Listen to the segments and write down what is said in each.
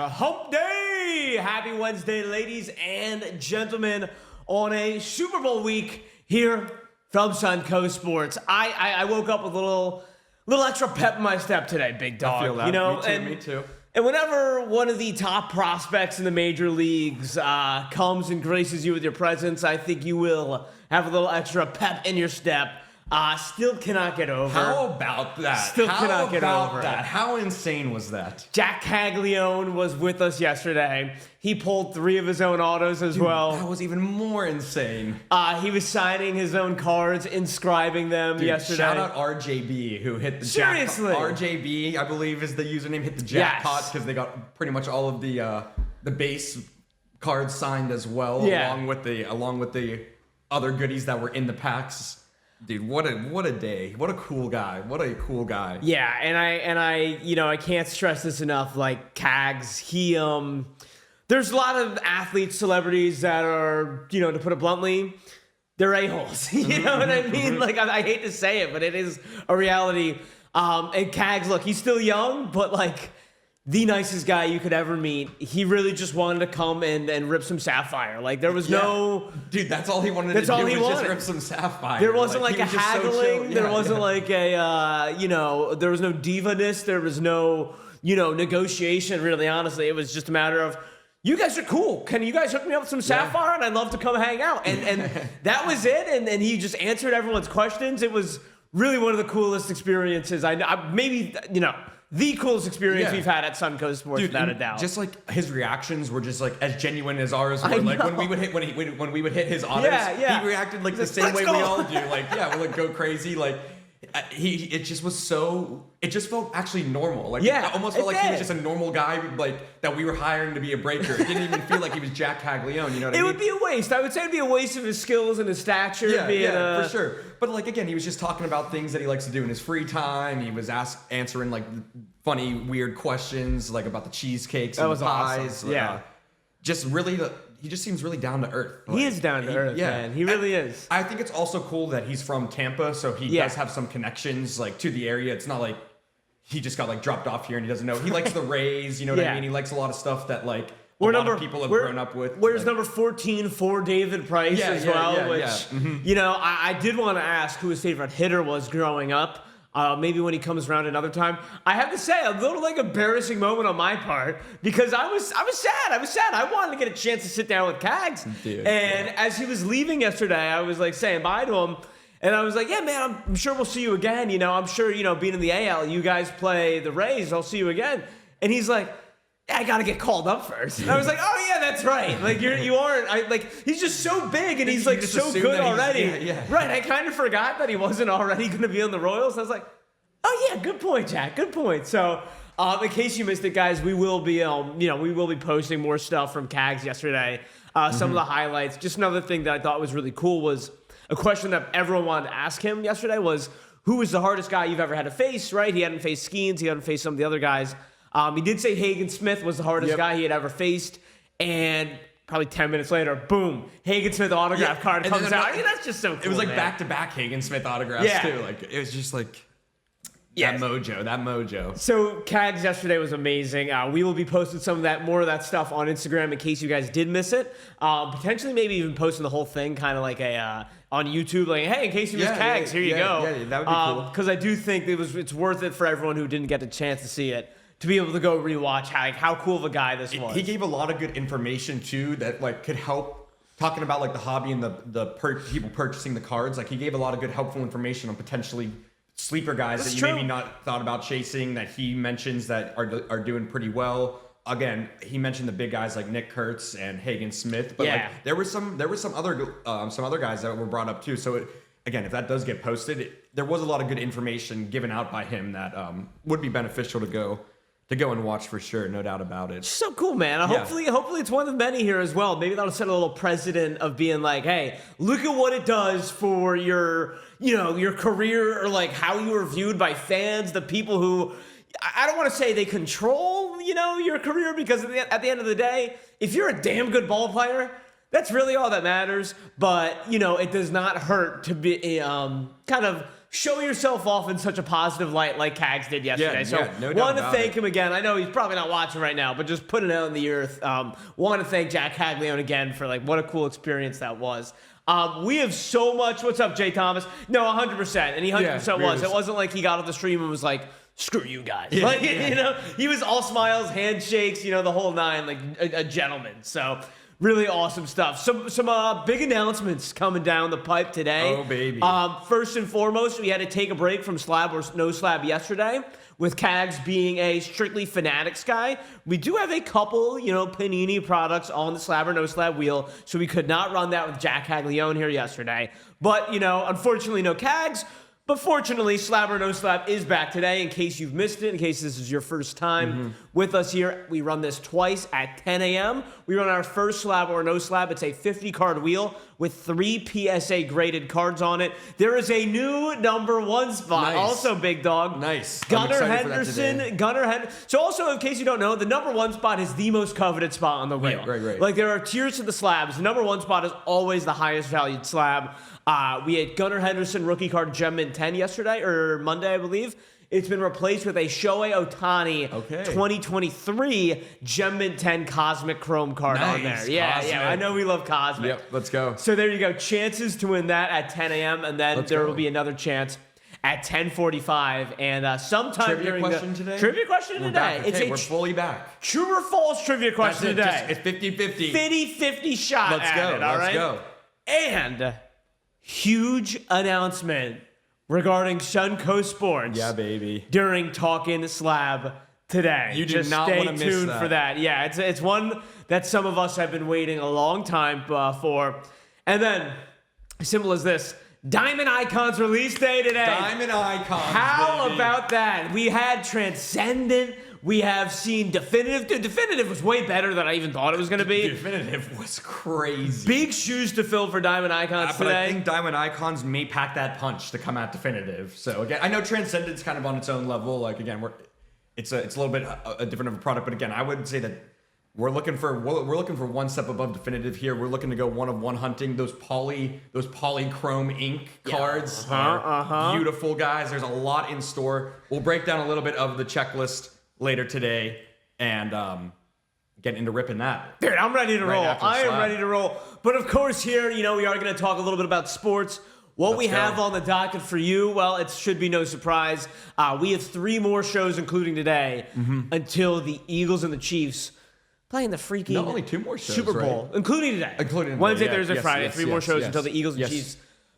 Hump Day! Happy Wednesday, ladies and gentlemen, on a Super Bowl week here from Suncoast Sports. I woke up with a little extra pep in my step today, Big Dawg. I feel that. You know, Me too. And whenever one of the top prospects in the major leagues comes and graces you with your presence, I think you will have a little extra pep in your step. Still cannot get over. How about that? Cannot get over that? How insane was that? Jack Caglione was with us yesterday. He pulled 3 of his own autos as well. That was even more insane. He was signing his own cards, inscribing them yesterday. Shout out RJB, who hit the Seriously. jackpot. RJB, I believe, is the username, hit the jackpot because they got pretty much all of the base cards signed as well, along with the other goodies that were in the packs. Dude, what a day. What a cool guy. What a cool guy. Yeah, and I can't stress this enough. Like Cags, there's a lot of athletes, celebrities that are, to put it bluntly, they're a-holes. You know what I mean? Like, I hate to say it, but it is a reality. And Cags, look, he's still young, but like, the nicest guy you could ever meet. He really just wanted to come and rip some sapphire. Like, there was no... Dude, that's all he wanted to do was just rip some sapphire. There wasn't like a haggling. There wasn't like a, there was no diva-ness. There was no, negotiation, really, honestly. It was just a matter of, you guys are cool. Can you guys hook me up with some sapphire? And I'd love to come hang out. And that was it. And he just answered everyone's questions. It was really one of the coolest experiences. The coolest experience we've had at Suncoast Sports, without a doubt. Just like his reactions were just like as genuine as ours were. Like when we would hit his honors, he reacted like the same way we all do. Like we'll like go crazy. Like it just felt actually normal. Like it almost felt like he was just a normal guy, like that we were hiring to be a breaker. It didn't even feel like he was Jack Caglione. You know what I mean? It would be a waste. I would say it'd be a waste of his skills and his stature. For sure. But like again, he was just talking about things that he likes to do in his free time. He was answering like funny, weird questions like about the cheesecakes and the pies. Awesome. He just seems really down to earth. He is down to earth, man. He really is. I think it's also cool that he's from Tampa, so he does have some connections like to the area. It's not like he just got like dropped off here and he doesn't know. He likes the Rays, you know what I mean? He likes a lot of stuff that like a lot of people have grown up with. Where's number 14 for David Price as well? I did want to ask who his favorite hitter was growing up. Maybe when he comes around another time. I have to say, a little like embarrassing moment on my part because I was sad. I wanted to get a chance to sit down with Cags. As he was leaving yesterday, I was like saying bye to him. And I was like, yeah, man, I'm sure we'll see you again. I'm sure, being in the AL, you guys play the Rays. I'll see you again. And he's like, I got to get called up first. And I was like, oh, yeah, that's right. Like, you aren't. He's just so big and he's like so good already. Right. I kind of forgot that he wasn't already going to be on the Royals. I was like, oh, yeah, good point, Jack. Good point. So, in case you missed it, guys, we will be, posting more stuff from Cags yesterday. Some of the highlights. Just another thing that I thought was really cool was a question that everyone wanted to ask him yesterday was, who was the hardest guy you've ever had to face, right? He hadn't faced Skeens. He hadn't faced some of the other guys. He did say Hagen Smith was the hardest guy he had ever faced. And probably 10 minutes later, boom, Hagen Smith autograph card comes out. I mean, that's just so cool, it was like back-to-back Hagen Smith autographs, too. Like, it was just like... That mojo. So Cags yesterday was amazing. We will be posting more of that stuff on Instagram in case you guys did miss it. Potentially maybe even posting the whole thing kind of like on YouTube, like, hey, in case you missed Cags, here you go. Yeah, that would be cool. Because I do think it's worth it for everyone who didn't get a chance to see it to be able to go rewatch how cool of a guy this was. He gave a lot of good information too that like could help. Talking about like the hobby and the people purchasing the cards, like he gave a lot of good helpful information on potentially sleeper guys that you maybe not thought about chasing that he mentions that are doing pretty well. Again, he mentioned the big guys like Nick Kurtz and Hagen Smith, but like there were some other guys that were brought up too. So again, if that does get posted, there was a lot of good information given out by him that would be beneficial to go and watch for sure, no doubt about it. So cool, man. Hopefully it's one of the many here as well. Maybe that'll set a little precedent of being like, hey, look at what it does for your career or like how you are viewed by fans, the people who, I don't want to say they control, your career because at the end of the day, if you're a damn good ball player, that's really all that matters. But, it does not hurt to be kind of show yourself off in such a positive light like Cags did yesterday. No doubt want to thank it. him again. I know he's probably not watching right now, but just put it out in the earth. Want to thank Jack Haglione again for like what a cool experience that was. We have so much. What's up, Jay Thomas? No, 100%, and he 100% was. It wasn't like he got off the stream and was like, "Screw you guys." You know, he was all smiles, handshakes, you know, the whole nine, like a gentleman. So. Really awesome stuff. Some big announcements coming down the pipe today. Oh, baby. First and foremost, we had to take a break from Slab or No Slab yesterday, with Cags being a strictly Fanatics guy. We do have a couple, Panini products on the Slab or No Slab wheel, so we could not run that with Jack Haglione here yesterday. But, unfortunately, no Cags. But fortunately, Slab or No Slab is back today. In case you've missed it, in case this is your first time with us here, we run this twice at 10 a.m. We run our first Slab or No Slab. It's a 50-card wheel with 3 PSA graded cards on it. There is a new number 1 spot. Nice. Also, Big Dog. Nice. Gunnar Henderson. So also, in case you don't know, the number 1 spot is the most coveted spot on the wheel. Right. Like, there are tiers to the slabs. The number 1 spot is always the highest valued slab. We had Gunnar Henderson rookie card Gem Mint 10 yesterday, or Monday, I believe. It's been replaced with a Shohei Ohtani 2023 Gem Mint 10 Cosmic Chrome card on there. Yeah, I know we love Cosmic. Yep, let's go. So there you go. Chances to win that at 10 a.m. And then there will be another chance at 10:45. And sometime during the... Trivia question today. We're fully back. True or false trivia question today. It's 50-50. 50-50 shot Let's go. And... huge announcement regarding Suncoast Sports. Yeah, baby. During Talkin Slab today. You do not want to miss that. Stay tuned for that. Yeah, it's one that some of us have been waiting a long time for. And then, simple as this, Diamond Icons release day today. Diamond Icons, How baby. about that? We had Transcendent. We have seen Definitive. Dude, Definitive was way better than I even thought it was going to be. Definitive was crazy. Big shoes to fill for Diamond Icons today. But I think Diamond Icons may pack that punch to come out Definitive. So again, I know Transcendent's kind of on its own level. Like again, it's a little bit different of a product. But again, I would say that we're looking for one step above Definitive here. We're looking to go 1-of-1 hunting. Those polychrome ink cards are beautiful, guys. There's a lot in store. We'll break down a little bit of the checklist later today and get into ripping that. Dude, I'm ready to roll. I am ready to roll. But of course here, we are going to talk a little bit about sports. What we have on the docket for you, well, it should be no surprise. We have 3 more shows, including today, until the Eagles and the Chiefs playing the freaking only 2 more shows, Super Bowl, right? including today. Wednesday, Thursday, Friday. 3 more shows until the Eagles and Chiefs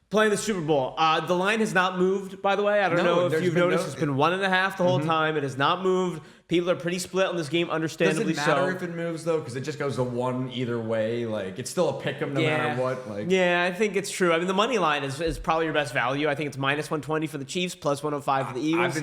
playing the Super Bowl. The line has not moved, by the way. I don't know if you've noticed. It's been 1.5 the whole time. It has not moved. People are pretty split on this game, understandably so. Does it matter if it moves, though? Because it just goes to 1 either way. Like, it's still a pick 'em no matter what. Like, yeah, I think it's true. I mean, the money line is probably your best value. I think it's minus 120 for the Chiefs, plus 105 for the Eagles.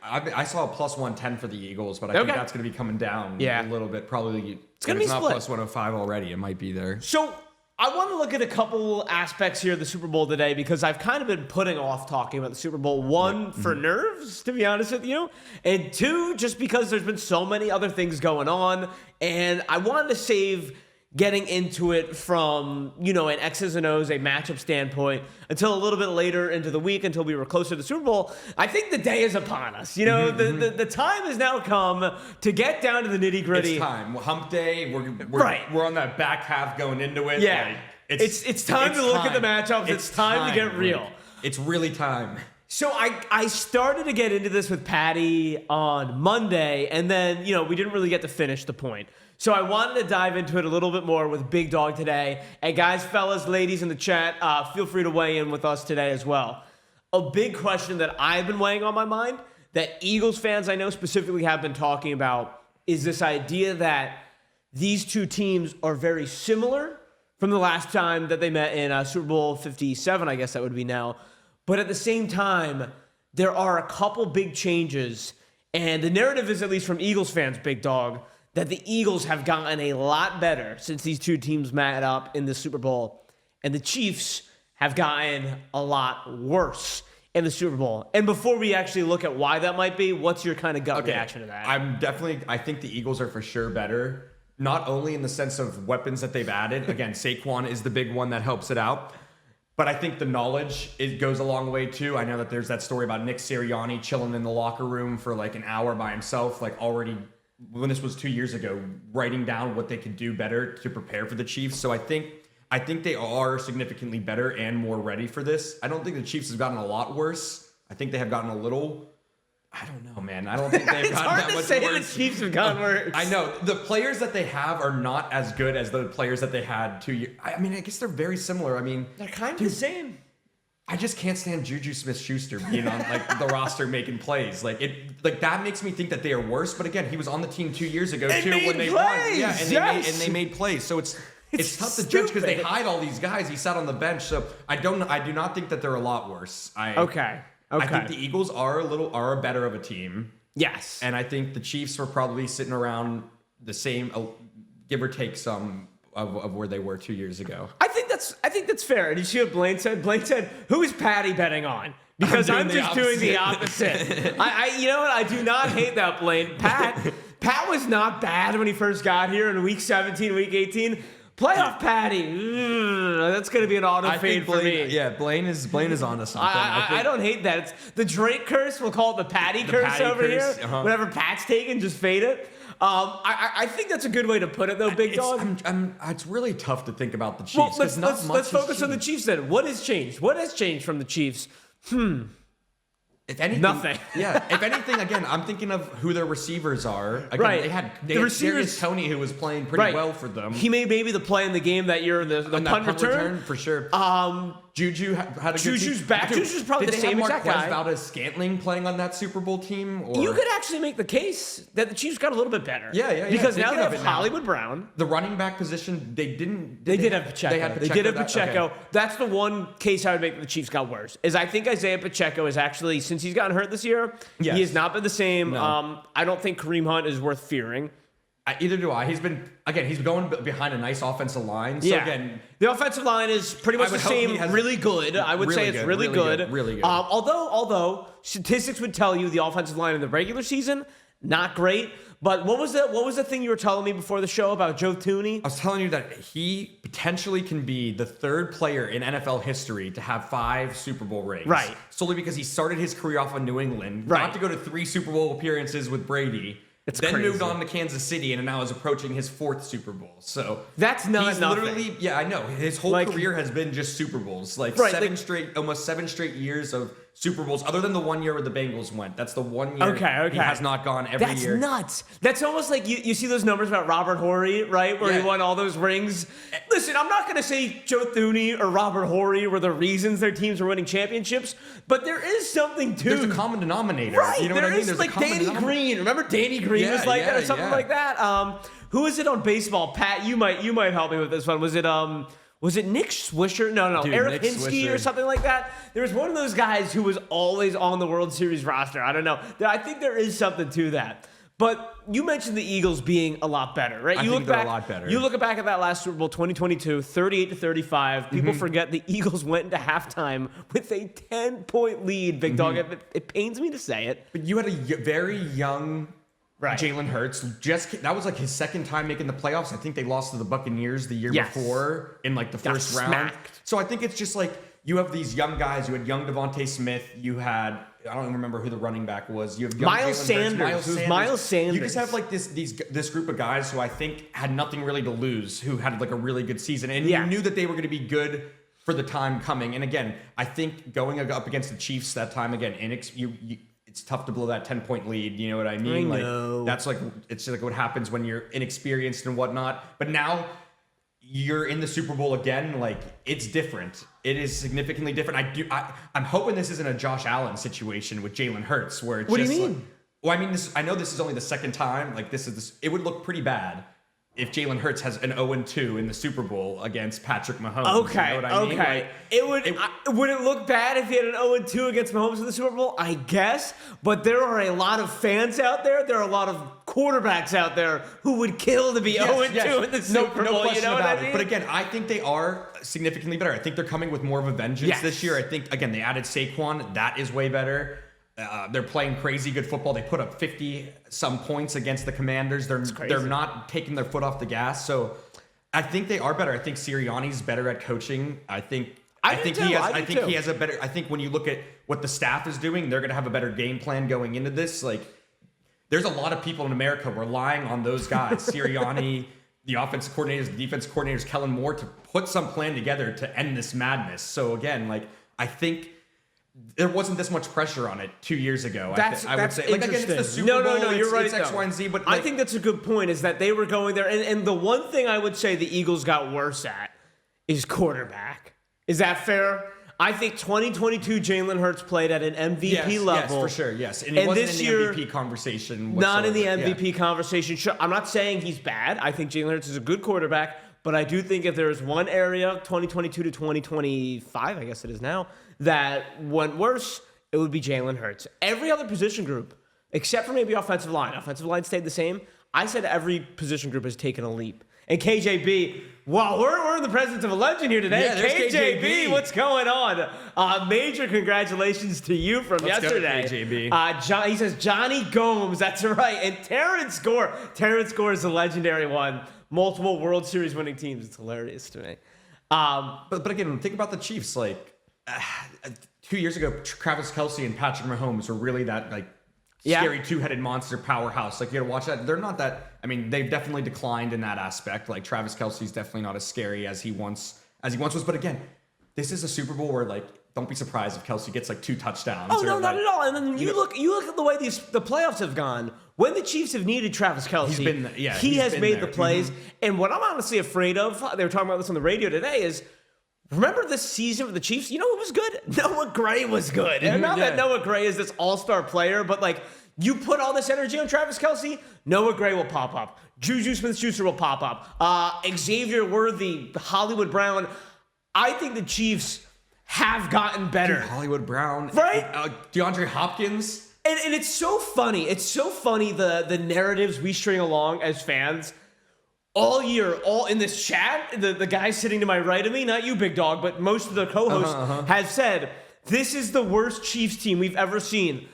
I saw a plus 110 for the Eagles, but I think that's going to be coming down a little bit. Probably. It's going to be not split. Plus 105 already. It might be there. So I want to look at a couple aspects here of the Super Bowl today because I've kind of been putting off talking about the Super Bowl. 1, for nerves, to be honest with you. And 2, just because there's been so many other things going on. And I wanted to save getting into it from, an X's and O's, a matchup standpoint, until a little bit later into the week, until we were closer to the Super Bowl. I think the day is upon us. The time has now come to get down to the nitty-gritty. It's time. Hump day. We're on that back half going into it. Yeah. Like, it's time to look at the matchups. It's time to get real. It's really time. So I started to get into this with Patty on Monday, and then, we didn't really get to finish the point. So I wanted to dive into it a little bit more with Big Dawg today. And guys, fellas, ladies in the chat, feel free to weigh in with us today as well. A big question that I've been weighing on my mind, that Eagles fans I know specifically have been talking about, is this idea that these two teams are very similar from the last time that they met in Super Bowl 57, I guess that would be now. But at the same time, there are a couple big changes. And the narrative is, at least from Eagles fans, Big Dawg, that the Eagles have gotten a lot better since these two teams met up in the Super Bowl. And the Chiefs have gotten a lot worse in the Super Bowl. And before we actually look at why that might be, what's your kind of gut reaction to that? I think the Eagles are for sure better, not only in the sense of weapons that they've added. Again, Saquon is the big one that helps it out. But I think the knowledge, it goes a long way too. I know that there's that story about Nick Sirianni chilling in the locker room for like an hour by himself, like already, when this was 2 years ago, writing down what they could do better to prepare for the Chiefs. So I think they are significantly better and more ready for this. I don't think the Chiefs have gotten a lot worse. I think they have gotten a little... I don't know, man. I don't think they've gotten that much worse. It's hard to say the Chiefs have gotten worse. I know. The players that they have are not as good as the players that they had 2 years. I mean, I guess they're very similar. I mean, they're kind of the same. I just can't stand Juju Smith-Schuster being on like the roster making plays. Like that makes me think that they are worse. But again, he was on the team 2 years ago too when they won. Yeah, and they made plays. So it's tough to judge because they hide all these guys. He sat on the bench. So I do not think that they're a lot worse. Okay. I think the Eagles are better of a team. Yes. And I think the Chiefs were probably sitting around the same, give or take some of where they were 2 years ago. I think that's fair. Did you see what Blaine said? Blaine said, "Who is Patty betting on?" Because I'm just doing the opposite. You know what? I do not hate that, Blaine. Pat was not bad when he first got here in week 17, week 18. Playoff Patty, that's going to be an auto fade for me. Yeah, Blaine is onto something. I don't hate that. It's the Drake curse. We'll call it the Patty curse over here. Whatever Pat's taking, just fade it. I think that's a good way to put it, though, Big Dawg. It's really tough to think about the Chiefs. Well, let's focus on the Chiefs then. What has changed? What has changed from the Chiefs? If anything, nothing. Yeah. If anything, again, I'm thinking of who their receivers are. Again, right. They had receivers. Tony, who was playing pretty well for them. He made maybe the play in the game that year, the punt return for sure. Juju had a good Juju's team. back. Juju's probably the same exact guy. Valdez-Scantling playing on that Super Bowl team? Or? You could actually make the case that the Chiefs got a little bit better. Yeah. Because now they have Hollywood Brown. The running back position, they didn't. They did have Pacheco. They did have Pacheco. Okay. That's the one case I would make that the Chiefs got worse. Is I think Isaiah Pacheco is actually, since he's gotten hurt this year, he has not been the same. No. I don't think Kareem Hunt is worth fearing. Either do I. He's going behind a nice offensive line. So again, the offensive line is pretty much the same. Really good. I would say it's really good. Really good. Although statistics would tell you the offensive line in the regular season not great. But what was the thing you were telling me before the show about Joe Thuney? I was telling you that he potentially can be the third player in NFL history to have 5 Super Bowl rings. Right. Solely because he started his career off in New England, got to go to 3 Super Bowl appearances with Brady. Then crazy. Moved on to Kansas City and now is approaching his 4th Super Bowl. So that's not he's nothing. Literally, yeah, I know. His whole career has been just Super Bowls, almost 7 straight years of Super Bowls, other than the 1 year where the Bengals went. That's the 1 year he has not gone every year. That's nuts. That's almost like you see those numbers about Robert Horry, right? Where he won all those rings. Listen, I'm not going to say Joe Thuney or Robert Horry were the reasons their teams were winning championships, but there is something to... There's a common denominator. Right. You know what I mean? There's like Danny Green. Remember Danny Green was like that or something like that? Who is it on baseball? Pat, you might help me with this one. Was it Nick Swisher? No. Dude, Eric Hinsky or something like that? There was one of those guys who was always on the World Series roster. I don't know. I think there is something to that. But you mentioned the Eagles being a lot better, right? I think they're a lot better. You look back at that last Super Bowl, 2022, 38-35. People forget the Eagles went into halftime with a 10-point lead, Big Dawg. It pains me to say it. But you had a very young... Right. Jalen Hurts that was like his second time making the playoffs. I think they lost to the Buccaneers the year before in like the first round. So I think it's just like you have these young guys. You had young Devontae Smith. You had I don't even remember who the running back was. You have young Miles Sanders. Miles Sanders. You just have like this group of guys who I think had nothing really to lose, who had like a really good season, and you knew that they were going to be good for the time coming. And again, I think going up against the Chiefs that time again, it's tough to blow that 10-point lead. You know what I mean? I know. That's like, it's like what happens when you're inexperienced and whatnot. But now you're in the Super Bowl again. Like, it's different. It is significantly different. I'm hoping this isn't a Josh Allen situation with Jalen Hurts where it's what do you mean? Like, well, I mean, I know this is only the second time. Like, it would look pretty bad if Jalen Hurts has an 0-2 in the Super Bowl against Patrick Mahomes. Okay, you know what I mean? Like, would it look bad if he had an 0-2 against Mahomes in the Super Bowl? I guess, but there are a lot of fans out there. There are a lot of quarterbacks out there who would kill to be 0-2 in the Super Bowl. No question you know about what I mean? But again, I think they are significantly better. I think they're coming with more of a vengeance this year. I think, again, they added Saquon. That is way better. They're playing crazy good football. They put up 50-some points against the Commanders. They're not taking their foot off the gas. So I think they are better. I think Sirianni's better at coaching. I think I think he has a better. I think when you look at what the staff is doing, they're going to have a better game plan going into this. Like, there's a lot of people in America relying on those guys, Sirianni, the offensive coordinators, the defensive coordinators, Kellen Moore, to put some plan together to end this madness. So again, like, I think there wasn't this much pressure on it 2 years ago. I would say, like, again, it's the Super Bowl. No, you're right. It's X, Y, and Z. But I think that's a good point. Is that they were going there, and the one thing I would say the Eagles got worse at is quarterback. Is that fair? I think 2022 Jalen Hurts played at an MVP level. Yes, for sure, yes. And he wasn't in the MVP conversation whatsoever. Not in the MVP conversation. Sure, I'm not saying he's bad. I think Jalen Hurts is a good quarterback, but I do think if there's one area, 2022 to 2025, I guess it is now, that went worse, it would be Jalen Hurts. Every other position group, except for maybe offensive line stayed the same. I said every position group has taken a leap. And KJB, wow, we're in the presence of a legend here today. Yeah, KJB, what's going on? Major congratulations to you from yesterday. Let's go, KJB. He says Johnny Gomes, that's right. And Terrence Gore. Terrence Gore is a legendary one. Multiple World Series winning teams. It's hilarious to me. But again, think about the Chiefs. Like, 2 years ago, Travis Kelce and Patrick Mahomes were really that, like, scary two-headed monster powerhouse. Like, you gotta watch that. They're not that. I mean, they've definitely declined in that aspect. Like, Travis Kelce's definitely not as scary as he once was. But again, this is a Super Bowl where, like, don't be surprised if Kelce gets like 2 touchdowns. Oh no, not at all. And then you look at the way the playoffs have gone. When the Chiefs have needed Travis Kelce, he has made the plays. Mm-hmm. And what I'm honestly afraid of, they were talking about this on the radio today, is remember this season with the Chiefs? You know who was good? Noah Gray was good. And not that Noah Gray is this all-star player, but like, you put all this energy on Travis Kelce, Noah Gray will pop up. Juju Smith-Schuster will pop up. Xavier Worthy, Hollywood Brown. I think the Chiefs have gotten better. Dude, Hollywood Brown. Right? DeAndre Hopkins. And it's so funny. It's so funny the narratives we string along as fans. All year, all in this chat, the guy sitting to my right of me, not you, Big Dawg, but most of the co-hosts have said, this is the worst Chiefs team we've ever seen.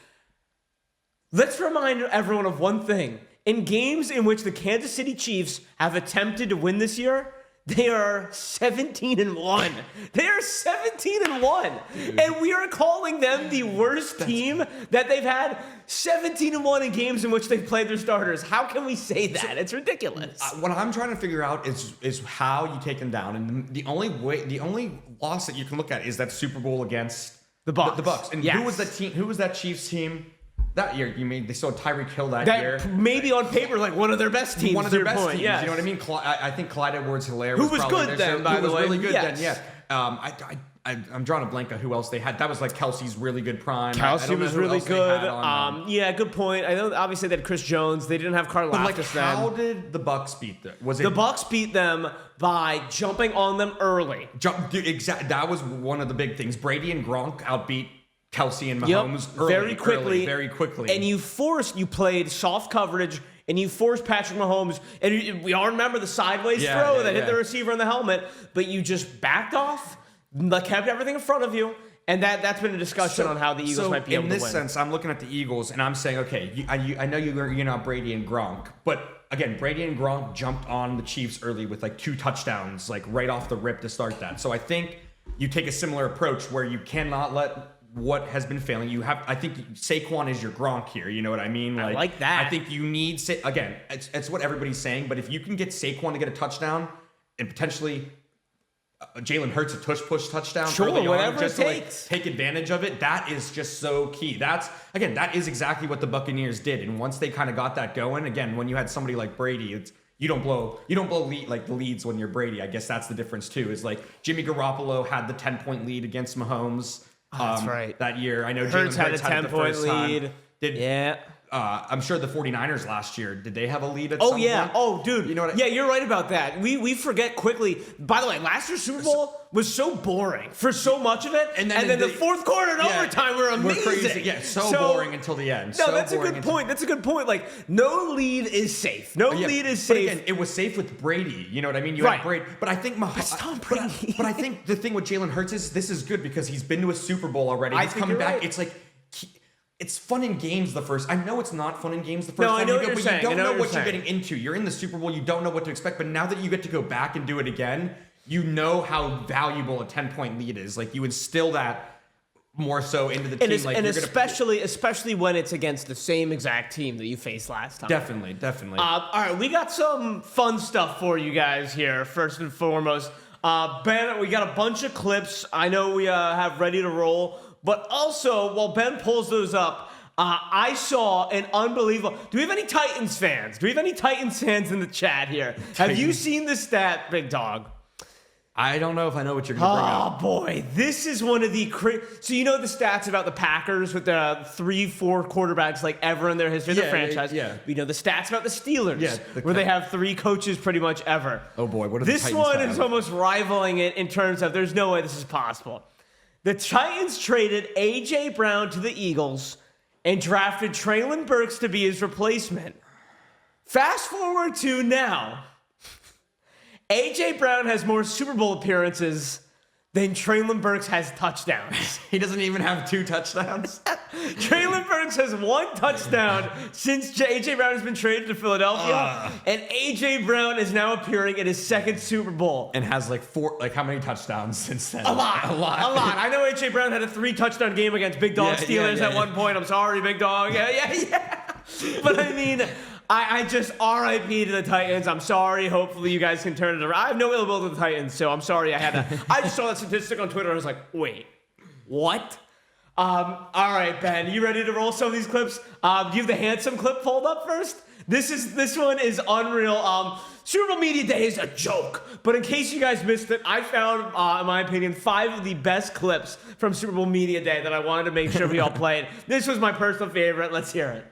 Let's remind everyone of one thing. In games in which the Kansas City Chiefs have attempted to win this year, they are 17-1. They are 17-1. And we are calling them the worst team that they've had. 17-1 in games in which they've played their starters. How can we say that? It's ridiculous. What I'm trying to figure out is how you take them down. And the only loss that you can look at is that Super Bowl against the Bucs. The Bucs. And who was that team? Who was that Chiefs team? That year, they saw Tyreek Hill that year. Maybe on paper, like one of their best teams. One of their best teams. You know what I mean? I think Clyde Edwards-Helaire was good then, by the way. Who was really good then, yeah. I'm drawing a blank on who else they had. That was like Kelsey's really good prime. Kelsey was really good. Yeah, good point. I know obviously they had Chris Jones. They didn't have Karlaftis then. But how did the Bucs beat them? The Bucs beat them by jumping on them early. That was one of the big things. Brady and Gronk outbeat Kelce and Mahomes very quickly. And you played soft coverage, and you forced Patrick Mahomes, and we all remember the sideways throw that hit the receiver in the helmet, but you just backed off, kept everything in front of you, and that's been a discussion on how the Eagles might be able to win. In this sense, I'm looking at the Eagles, and I'm saying, okay, I know you're not Brady and Gronk, but again, Brady and Gronk jumped on the Chiefs early with like 2 touchdowns, like right off the rip to start that. So I think you take a similar approach where you cannot let what has been failing. I think Saquon is your Gronk here. You know what I mean? I like that. I think you need, again, it's what everybody's saying, but if you can get Saquon to get a touchdown and potentially Jalen Hurts a push touchdown, whatever it takes, take advantage of it. That is just so key. That is exactly what the Buccaneers did. And once they kind of got that going, again, when you had somebody like Brady, you don't blow the leads when you're Brady. I guess that's the difference too. Is like Jimmy Garoppolo had the 10-point lead against Mahomes. That's right. That year. I know Hurts had a 10-point lead. I'm sure the 49ers last year, did they have a lead at some point? Oh, dude. You know what you're right about that. We forget quickly. By the way, last year's Super Bowl was so boring for so much of it. And then the fourth quarter and overtime were amazing. Crazy. Yeah, so boring until the end. No, that's a good point. That's a good point. Like, no lead is safe. Lead is safe. But again, it was safe with Brady. You know what I mean? You had Brady. But I think but I think the thing with Jalen Hurts is this is good because he's been to a Super Bowl already. He's coming back. Right. It's like it's fun in games the first. I know it's not fun in games the first time you go, but you don't know what you're getting into. You're in the Super Bowl. You don't know what to expect. But now that you get to go back and do it again, you know how valuable a 10-point lead is. Like, you instill that more so into the team. And especially when it's against the same exact team that you faced last time. Definitely. All right, we got some fun stuff for you guys here, first and foremost. Ben, we got a bunch of clips I know we have ready to roll, but also, while Ben pulls those up, I saw an unbelievable... Do we have any Titans fans? Do we have any Titans fans in the chat here? Have you seen the stat, Big Dawg? I don't know if I know what you're going to bring up. Oh, boy. This is one of the... So you know the stats about the Packers with the 3-4 quarterbacks like ever in their history of the franchise? Yeah. We know the stats about the Steelers, where they have 3 coaches pretty much ever. Oh, boy. What are this the one Titans is almost rivaling it in terms of there's no way this is possible. The Titans traded A.J. Brown to the Eagles and drafted Treylon Burks to be his replacement. Fast forward to now. A.J. Brown has more Super Bowl appearances than Treylon Burks has touchdowns. He doesn't even have 2 touchdowns? Treylon Burks has 1 touchdown since A.J. Brown has been traded to Philadelphia. And A.J. Brown is now appearing in his 2nd Super Bowl. And has like 4, like how many touchdowns since then? A lot. I know A.J. Brown had a 3-touchdown game against Big Dawg Steelers at one point. I'm sorry, Big Dawg. Yeah. But I mean... I just RIP to the Titans. I'm sorry. Hopefully you guys can turn it around. I have no ill will to the Titans, so I'm sorry I had to. I just saw that statistic on Twitter and I was like, wait, what? All right, Ben, you ready to roll some of these clips? Do you have the handsome clip pulled up first? This one is unreal. Super Bowl Media Day is a joke, but in case you guys missed it, I found, in my opinion, 5 of the best clips from Super Bowl Media Day that I wanted to make sure we all played. This was my personal favorite. Let's hear it.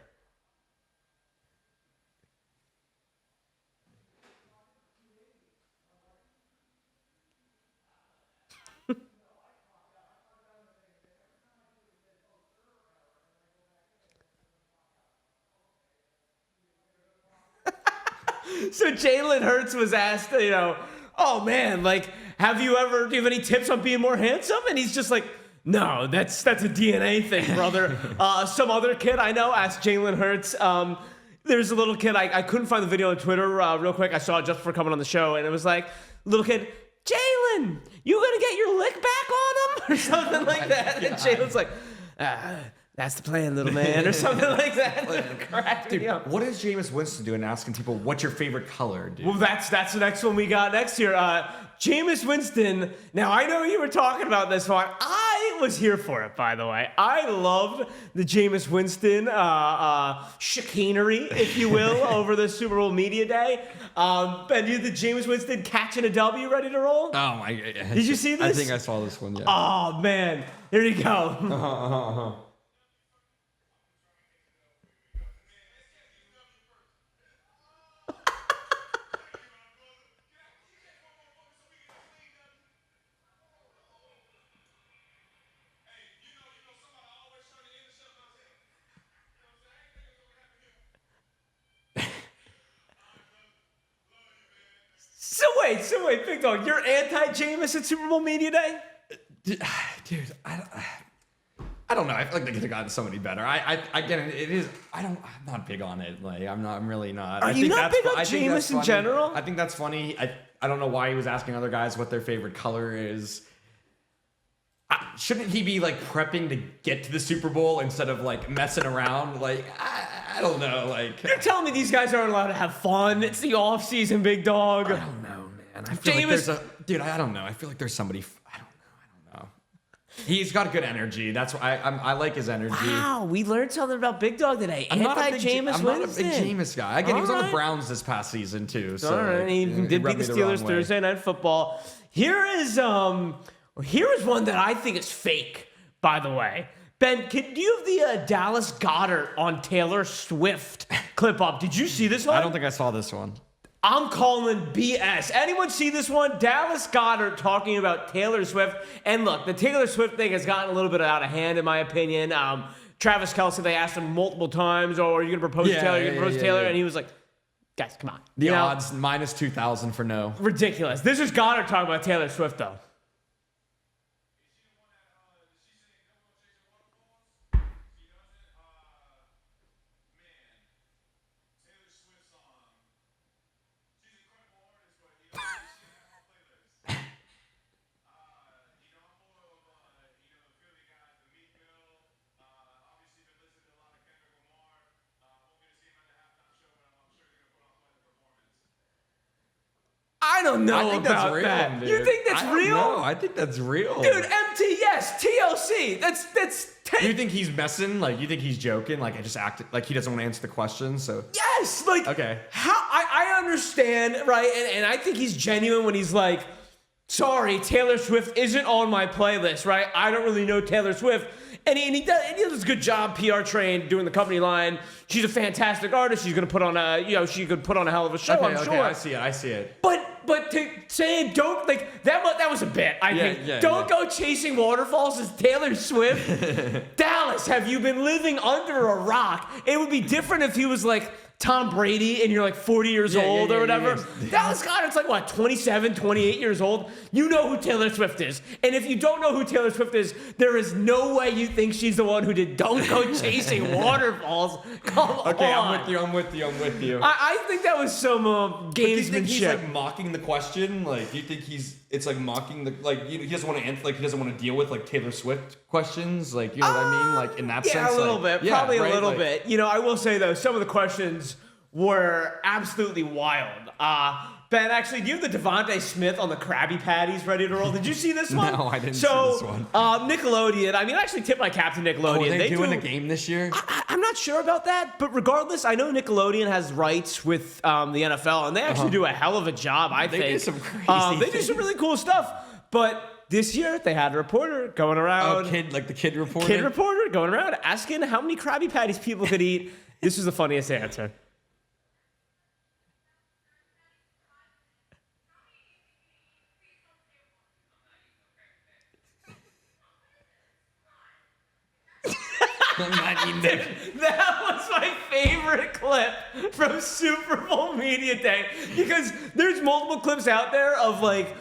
So Jalen Hurts was asked, oh man, like, do you have any tips on being more handsome? And he's just like, no, that's a DNA thing, brother. Some other kid I know asked Jalen Hurts. There's a little kid, I couldn't find the video on Twitter real quick. I saw it just for coming on the show, and it was like, little kid, Jalen, you gonna get your lick back on him? Or something like that. God. And Jalen's like, that's the plan, little man, or something like that. Dude, what is Jameis Winston doing asking people, what's your favorite color, dude? Well, that's the next one we got next here. Jameis Winston. Now, I know you were talking about this one. I was here for it, by the way. I loved the Jameis Winston chicanery, if you will, over the Super Bowl Media Day. Ben, you the Jameis Winston catching a W ready to roll? Oh, my God. Did you see this? I think I saw this one, yeah. Oh, man. Here you go. So wait, Big Dawg, you're anti-Jameis at Super Bowl Media Day? Dude, I don't know. I feel like they could have gotten somebody better. I get it. It is. I'm not big on it. Like I'm really not. Are you not big on Jameis in general? I think that's funny. I don't know why he was asking other guys what their favorite color is. Shouldn't he be like prepping to get to the Super Bowl instead of like messing around? Like I don't know. Like you're telling me these guys aren't allowed to have fun? It's the off season, Big Dawg. I don't know, man. I feel like there's dude. I don't know. I feel like there's somebody. I don't know. He's got good energy. That's why I like his energy. Wow, we learned something about Big Dawg today. Anti-Jameis Winston. I'm not a big Jameis guy. Again, he was on the Browns this past season too. So all right, he did beat the Steelers Thursday Night Football. Here is one that I think is fake, by the way. Ben, do you have the Dallas Goedert on Taylor Swift clip up? Did you see this one? I don't think I saw this one. I'm calling BS. Anyone see this one? Dallas Goedert talking about Taylor Swift. And look, the Taylor Swift thing has gotten a little bit out of hand, in my opinion. Travis Kelce, they asked him multiple times, are you going to propose to Taylor? Are you going to propose to Taylor? And he was like, guys, come on. The odds, minus 2,000 for no. Ridiculous. This is Goddard talking about Taylor Swift, though. I don't know I think about that's real, that. dude. You think that's real? No, I think that's real. Dude, MT, yes. TLC. That's You think he's messing? Like, you think he's joking? Like, I just acted like he doesn't want to answer the question, so. Yes! Like, okay. How I understand, right? And I think he's genuine when he's like, sorry, Taylor Swift isn't on my playlist, right? I don't really know Taylor Swift. And he does a good job, PR trained, doing the company line. She's a fantastic artist. She's gonna put on she could put on a hell of a show, I'm sure. I see it. But to say don't, like, that was a bit, I think. Don't go chasing waterfalls as Taylor Swift. Dallas, have you been living under a rock? It would be different if he was like Tom Brady and you're like 40 years old or whatever. Dallas Goedert's like, what, 27, 28 years old? You know who Taylor Swift is. And if you don't know who Taylor Swift is, there is no way you think she's the one who did Don't Go Chasing Waterfalls. Come on. Okay, I'm with you. I think that was some gamesmanship. Do you think he's like mocking the question? Like, do you think it's like mocking the, like, he doesn't want to answer, like, he doesn't want to deal with like Taylor Swift questions? Like, you know what I mean? Like, in that sense? Yeah, a little bit. Probably a little like, bit. You know, I will say though, some of the questions were absolutely wild. Ben, actually, do you have the Devontae Smith on the Krabby Patties ready to roll? Did you see this one? No, I didn't see this one. Nickelodeon, I mean, I actually tipped my cap to Nickelodeon. Oh, are they doing a game this year? I'm not sure about that, but regardless, I know Nickelodeon has rights with the NFL, and they actually do a hell of a job, I think. They do some crazy They do some really cool stuff, but this year, they had a reporter going around. The kid reporter? Kid reporter going around asking how many Krabby Patties people could eat. This was the funniest answer. That was my favorite clip from Super Bowl Media Day because there's multiple clips out there of like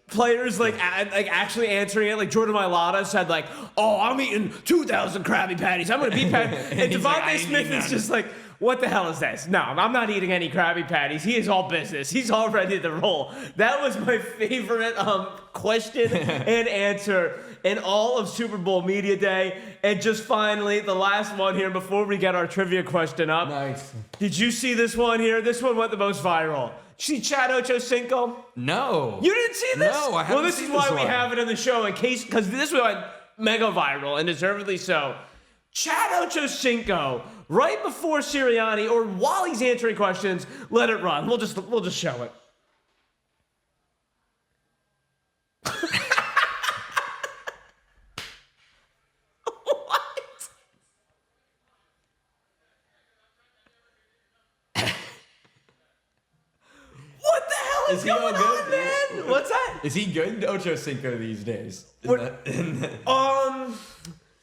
players like actually answering it. Like Jordan Mailata said like, "Oh, I'm eating 2,000 Krabby Patties. I'm gonna beat Patty." And Devontae Smith is just like, "What the hell is this? No, I'm not eating any Krabby Patties. He is all business. He's all ready to roll." That was my favorite question and answer in all of Super Bowl Media Day. And just finally, the last one here before we get our trivia question up. Nice. Did you see this one here? This one went the most viral. Did you see Chad Ochocinco? No. You didn't see this? No, I haven't. Well, this is why we have it in the show in case, because this went mega viral and deservedly so. Chad Ochocinco, right before Sirianni or while he's answering questions, let it run. We'll just show it. What the hell is going on, man? What's that? Is he good, Ochocinco, these days?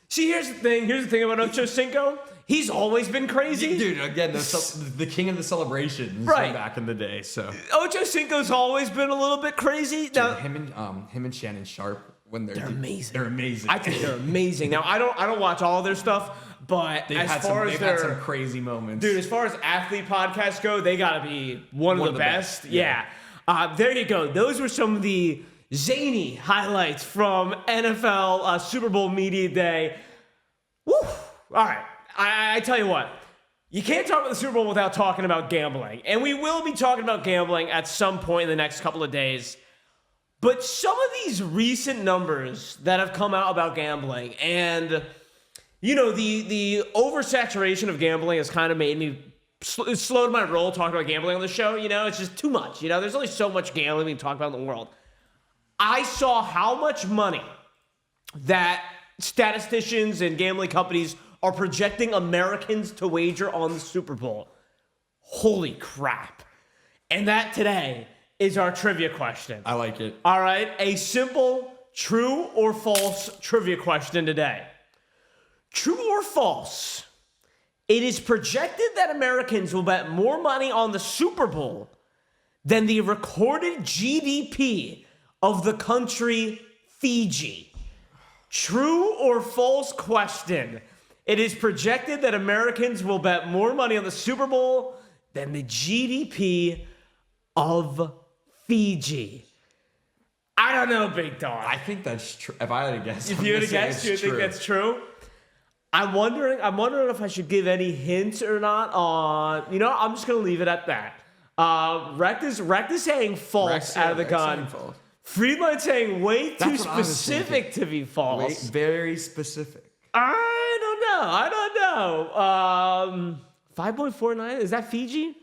See, here's the thing about Ochocinco. He's always been crazy. Dude, again, the king of the celebrations right back in the day, so. Ochocinco's always been a little bit crazy. Dude, now, him and Shannon Sharp, when they're amazing. They're amazing. I think they're amazing. Now, I don't watch all of their stuff, but they've had some crazy moments. Dude, as far as athlete podcasts go, they gotta be one of the best. Yeah. There you go. Those were some of the zany highlights from NFL Super Bowl Media Day. Woo! All right. I tell you what, you can't talk about the Super Bowl without talking about gambling. And we will be talking about gambling at some point in the next couple of days. But some of these recent numbers that have come out about gambling, and, you know, the oversaturation of gambling has kind of made me slowed my roll talking about gambling on the show. You know, it's just too much. You know, there's only so much gambling we can talk about in the world. I saw how much money that statisticians and gambling companies are projecting Americans to wager on the Super Bowl. Holy crap. And that today is our trivia question. I like it. All right, a simple true or false trivia question today. True or false? It is projected that Americans will bet more money on the Super Bowl than the recorded GDP of the country Fiji. True or false question? It is projected that Americans will bet more money on the Super Bowl than the GDP of Fiji. I don't know, Big Dawg. I think that's true. If I had to guess, if you had to guess, do you think that's true? I'm wondering if I should give any hints or not on, you know, I'm just going to leave it at that. Rect is saying false out of the gun. Friedman saying way too specific to be false. Very specific. I don't know. 5.49, is that Fiji?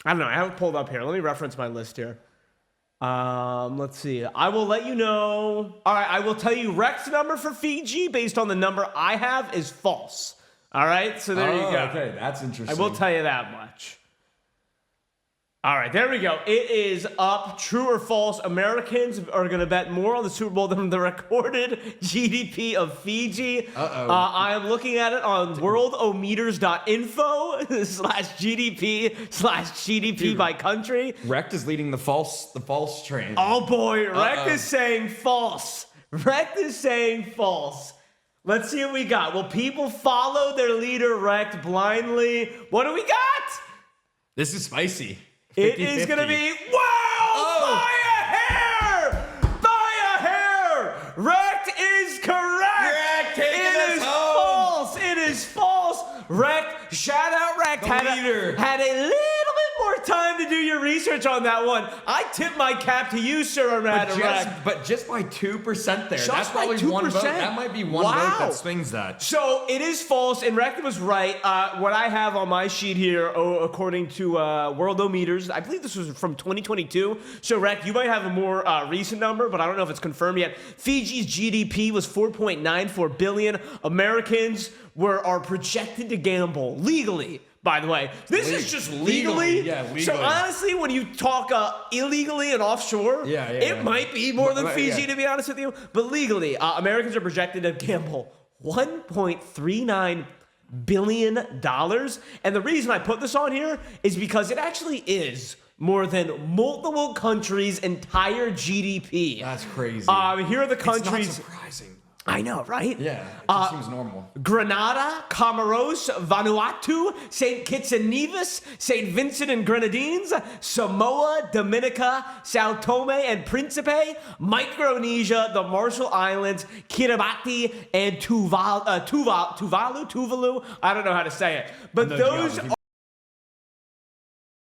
I don't know. I have it pulled up here. Let me reference my list here. Let's see. I will let you know. All right, I will tell you Rec's number for Fiji based on the number I have is false. All right, so there you go. Okay, that's interesting. I will tell you that much. All right, there we go. It is up. True or false? Americans are going to bet more on the Super Bowl than the recorded GDP of Fiji. I am looking at it on worldometers.info/GDP/GDP by country. Rect is leading the false train. Oh boy, Rect is saying false. Rect is saying false. Let's see what we got. Will people follow their leader Rect blindly? What do we got? This is spicy. 50-50. It is going to be, wow, by a hair! By a hair! Rect is correct! Rect taking us home! False! It is false! Rect, shout out Rect, had a little bit more time to do your research on that one. I tip my cap to you, Sir Rect. But just by 2% there. Just that's by probably 2%. one vote. That might be one vote that swings that. So it is false, and Rect was right. What I have on my sheet here, according to Worldometers, I believe this was from 2022. So Rect, you might have a more recent number, but I don't know if it's confirmed yet. Fiji's GDP was $4.94 billion. Americans are projected to gamble legally. By the way, this is just legally. Yeah, legally. So honestly, when you talk illegally and offshore, it might be more than Fiji, to be honest with you. But legally, Americans are projected to gamble $1.39 billion. And the reason I put this on here is because it actually is more than multiple countries' entire GDP. That's crazy. Here are the countries. It's not surprising. I know, right? Yeah, it just seems normal. Grenada, Comoros, Vanuatu, St. Kitts and Nevis, St. Vincent and Grenadines, Samoa, Dominica, Sao Tome and Principe, Micronesia, the Marshall Islands, Kiribati, and Tuvalu. I don't know how to say it. But those